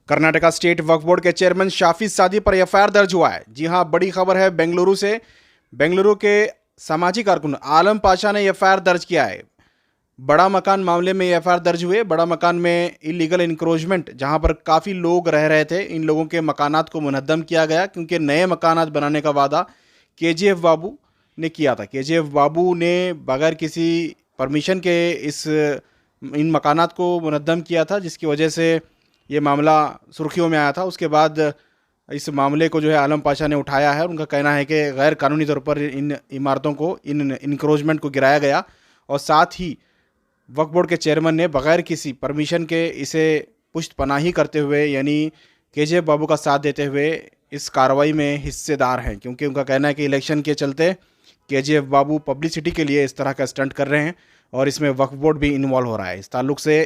Karnataka state वक्फ board के chairman Shafi सादी पर एफआईआर दर्ज हुआ है। जी हां, बड़ी खबर है बेंगलुरु से। बेंगलुरु के सामाजिक कारकुन आलम पाशा ने एफआईआर दर्ज किया है। बड़ा मकान मामले में एफआईआर दर्ज हुए। बड़ा मकान में इलीगल इंक्रोचमेंट, जहां पर काफ़ी लोग रह रहे थे, इन लोगों के मकानात को मुनहद्दम किया गया क्योंकि नए मकानात बनाने का वादा केजीएफ बाबू ने किया था। केजीएफ बाबू ने बगैर किसी परमिशन के इन मकानात को मुनहद्दम किया था, जिसकी वजह से ये मामला सुर्खियों में आया था। उसके बाद इस मामले को जो है आलम पाशा ने उठाया है। उनका कहना है कि गैर कानूनी तौर पर इन इमारतों को, इन इंक्रोचमेंट को गिराया गया और साथ ही वक्फ बोर्ड के चेयरमैन ने बगैर किसी परमिशन के इसे पुष्ट पनाही करते हुए, यानी केजीएफ बाबू का साथ देते हुए इस कार्रवाई में हिस्सेदार हैं, क्योंकि उनका कहना है कि इलेक्शन के चलते केजीएफ बाबू पब्लिसिटी के लिए इस तरह का स्टंट कर रहे हैं और इसमें वक्फ बोर्ड भी इन्वॉल्व हो रहा है। इस ताल्लुक से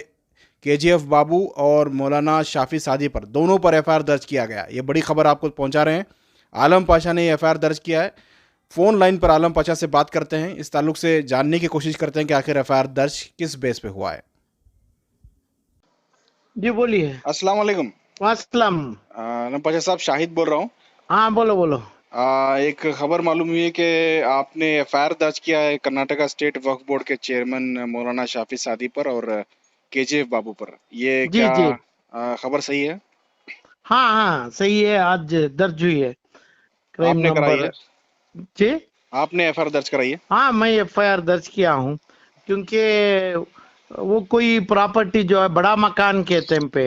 केजीएफ बाबू और मौलाना शाफी सादी पर दोनों पर एफआईआर दर्ज किया गया। ये बड़ी खबर आपको पहुंचा रहे हैं। आलम पाशा ने एफआईआर दर्ज किया है। फ़ोन लाइन पर आलम पाशा से बात करते हैं, इस ताल्लुक से जानने की कोशिश करते हैं कि आखिर एफआईआर दर्ज किस बेस पे हुआ है। जी बोलिए। अस्सलाम वालेकुम। वास्सलाम। आलम पाशा साहब, शाहिद बोल रहा हूँ। हाँ बोलो बोलो। एक खबर मालूम हुई है कि आपने एफआईआर दर्ज किया है कर्नाटका स्टेट वक्फ बोर्ड के चेयरमैन मौलाना शाफी सादी पर और केजीएफ बाबू पर। ये जी क्या जी। खबर सही है? हाँ हाँ सही है, आज दर्ज हुई है क्राइम आपने कराई नंबर। है? जी आपने एफआईआर दर्ज कराई है? हाँ, मैं एफआईआर दर्ज किया हूँ क्योंकि वो कोई प्रॉपर्टी जो है बड़ा मकान के टाइम पे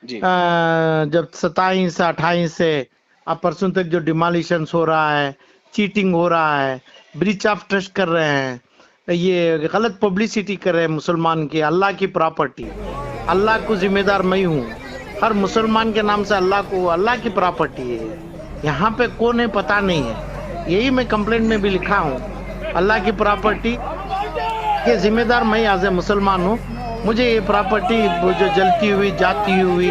जी। जब 27 से 28 से अब परसों तक जो डिमोलिशन हो रहा है, चीटिंग हो रहा है, ब्रीच ऑफ ट्रस्ट कर रहे हैं, ये गलत पब्लिसिटी कर रहे हैं मुसलमान की, अल्लाह की प्रॉपर्टी। अल्लाह को जिम्मेदार मैं हूँ, हर मुसलमान के नाम से अल्लाह की प्रॉपर्टी है। यहाँ पे कौन है पता नहीं है, यही मैं कंप्लेंट में भी लिखा हूँ। अल्लाह की प्रॉपर्टी के जिम्मेदार मैं एज ए मुसलमान हूँ। मुझे ये प्रॉपर्टी जो जलती हुई जाती हुई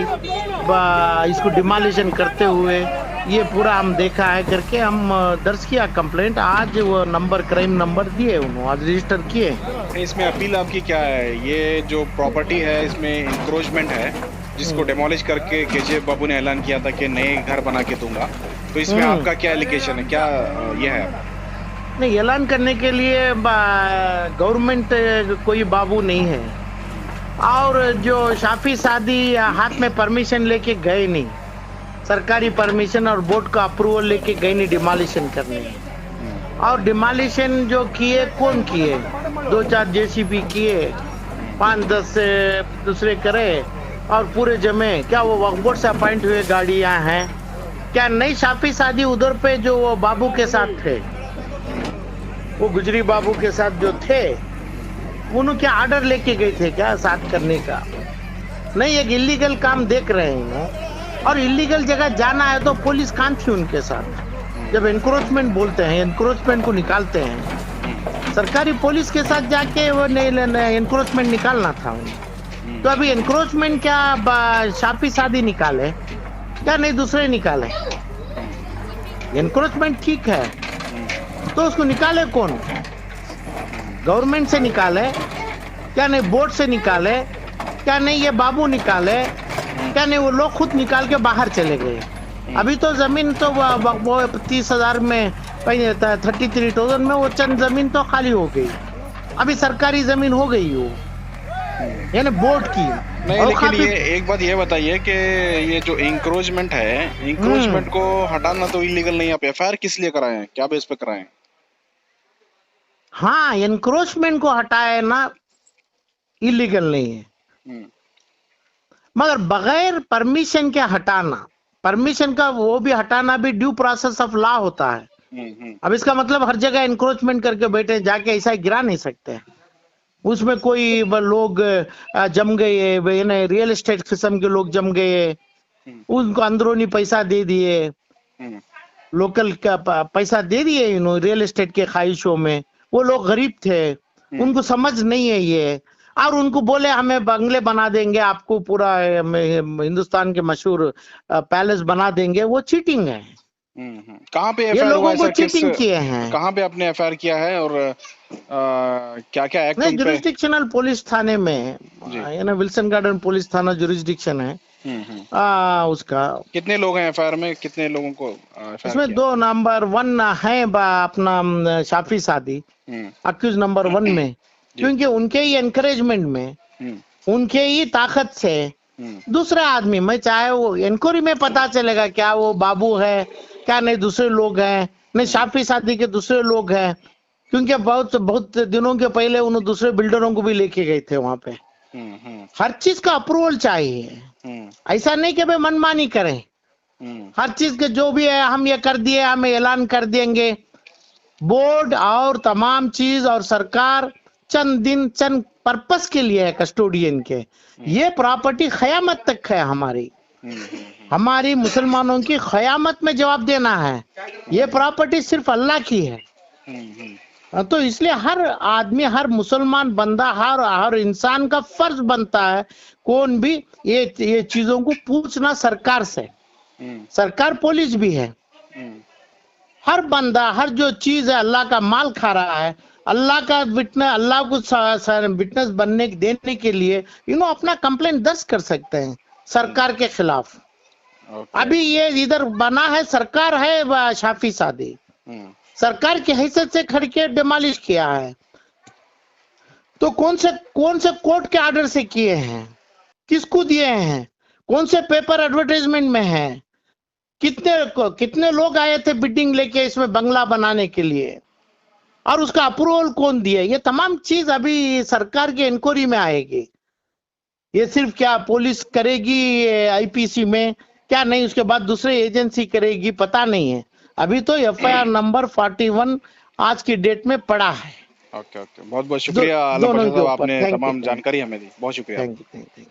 इसको डिमोलिशन करते हुए ये पूरा हम देखा है करके हम दर्ज किया कंप्लेंट। आज वो नंबर, क्राइम नंबर दिए उन्होंने, आज रजिस्टर किए। इसमें अपील आपकी क्या है? ये जो प्रॉपर्टी है इसमें इंक्रोचमेंट है, जिसको डेमोलिश करके केजीएफ बाबू ने ऐलान किया था कि नए घर बना के दूंगा, तो इसमें आपका क्या एलिगेशन है, क्या ये है? नहीं, ऐलान करने के लिए गवर्नमेंट कोई बाबू नहीं है, और जो शाफी सादी हाथ में परमिशन लेके गए नहीं, सरकारी परमिशन और बोर्ड का अप्रूवल लेके गए नहीं डिमोलिशन करने। और डिमोलिशन जो किए, कौन किए? 2-4 जेसीबी किए, 5-10 से दूसरे करे और पूरे जमे। क्या वो वक्फ बोर्ड से अपॉइंट हुए गाड़ियां हैं? क्या नहीं? शाफी सादी उधर पे जो वो बाबू के साथ थे, वो गुजरी बाबू के साथ जो थे, उन्होंने क्या ऑर्डर लेके गए थे क्या साथ करने का? नहीं, एक इलीगल काम देख रहे हैं और इलीगल जगह जाना है तो पुलिस कहाँ थी उनके साथ? जब एनक्रोचमेंट बोलते हैं, एनक्रोचमेंट को निकालते हैं, सरकारी पुलिस के साथ जाके वो एनक्रोचमेंट निकालना था उन्हें। तो अभी एनक्रोचमेंट क्या शाफी सादी निकाले क्या? नहीं, दूसरे निकाले। एनक्रोचमेंट ठीक है तो उसको निकाले कौन? गवर्नमेंट से निकाले क्या? नहीं, बोर्ड से निकाले क्या? नहीं, ये बाबू निकाले क्या? नहीं, वो लोग खुद निकाल के बाहर चले गए। अभी तो जमीन तो वो 30,000 में 33,000 में वो चंद जमीन तो खाली हो गई। अभी सरकारी जमीन हो गई वो, यानी बोर्ड की। नहीं, लेकिन ये एक बात ये बताइए कि ये जो इंक्रोचमेंट है, इंक्रोचमेंट को हटाना तो इलीगल नहीं। आप एफआईआर किस लिए कराए हैं, क्या बेस पे कराए हैं? हाँ, एनक्रोचमेंट को हटाए ना, इलीगल नहीं है, मगर बगैर परमिशन के हटाना, परमिशन का वो भी हटाना भी ड्यू प्रोसेस ऑफ लॉ होता है। अब इसका मतलब हर जगह एनक्रोचमेंट करके बैठे जाके ऐसा गिरा नहीं सकते। उसमें कोई लोग जम गए, रियल एस्टेट किस्म के लोग जम गए, उनको अंदरूनी पैसा दे दिए, लोकल का पैसा दे दिए रियल एस्टेट के ख्वाहिशों में। वो लोग गरीब थे, उनको समझ नहीं है ये, और उनको बोले हमें बंगले बना देंगे, आपको पूरा हिंदुस्तान के मशहूर पैलेस बना देंगे। वो चीटिंग है। कहाँ पे ये एफआईआर हुआ लोगों है को सर? चीटिंग किए हैं। कहाँ पे आपने एफआईआर किया है और क्या एक्ट नहीं, उन पे? जुरिस्डिक्शनल पुलिस थाने में, विल्सन गार्डन पुलिस थाना जुरिस्डिक्शन है। उसका कितने लोग हैं एफआईआर में, कितने लोगों को FIR इसमें किया? 2 नंबर 1 है अपना शाफी सादी अक्यूज नंबर 1 में, क्योंकि उनके ही एनकरेजमेंट में, उनके ही ताकत से दूसरा आदमी, मैं चाहे वो इंक्वायरी में पता चलेगा क्या वो बाबू है क्या नहीं, दूसरे लोग हैं नहीं, शाफी सादी के दूसरे लोग हैं, क्योंकि बहुत दिनों के पहले उन्होंने दूसरे बिल्डरों को भी लेके गए थे वहां पे। हर चीज का अप्रूवल चाहिए, ऐसा नहीं कि भाई मनमानी करें। हर चीज के जो भी है हम ये कर दिए, हम ऐलान कर देंगे। बोर्ड और तमाम चीज और सरकार चंद दिन चंद पर्पस के लिए है कस्टोडियन के। ये प्रॉपर्टी क़यामत तक है हमारी मुसलमानों की क़यामत में जवाब देना है। ये प्रॉपर्टी सिर्फ अल्लाह की है। तो इसलिए हर आदमी, हर मुसलमान बंदा, हर इंसान का फर्ज बनता है कौन भी ये चीजों को पूछना सरकार से। सरकार पुलिस भी है। हर बंदा, हर जो चीज है अल्लाह का माल खा रहा है, अल्लाह का विटनेस, अल्लाह को विटनेस बनने देने के लिए अपना कंप्लेंट दर्ज कर सकते हैं सरकार के खिलाफ। अभी ये इधर बना है, सरकार है शाफी सादी, सरकार की हैसियत से खड़ के डिमोलिश किया है। तो कौन से कोर्ट के ऑर्डर से किए हैं, किसको दिए हैं, कौन से पेपर एडवर्टाइजमेंट में है, कितने लोग आए थे बिडिंग लेके इसमें बंगला बनाने के लिए, और उसका अप्रूवल कौन दिया, ये तमाम चीज अभी सरकार की इंक्वायरी में आएगी। ये सिर्फ क्या पुलिस करेगी आईपीसी में क्या नहीं, उसके बाद दूसरे एजेंसी करेगी, पता नहीं है। अभी तो एफआईआर नंबर 41 आज की डेट में पड़ा है। ओके, बहुत बहुत शुक्रिया आलम पाशा साहब, आपने तमाम जानकारी हमें दी। बहुत शुक्रिया। Thank you.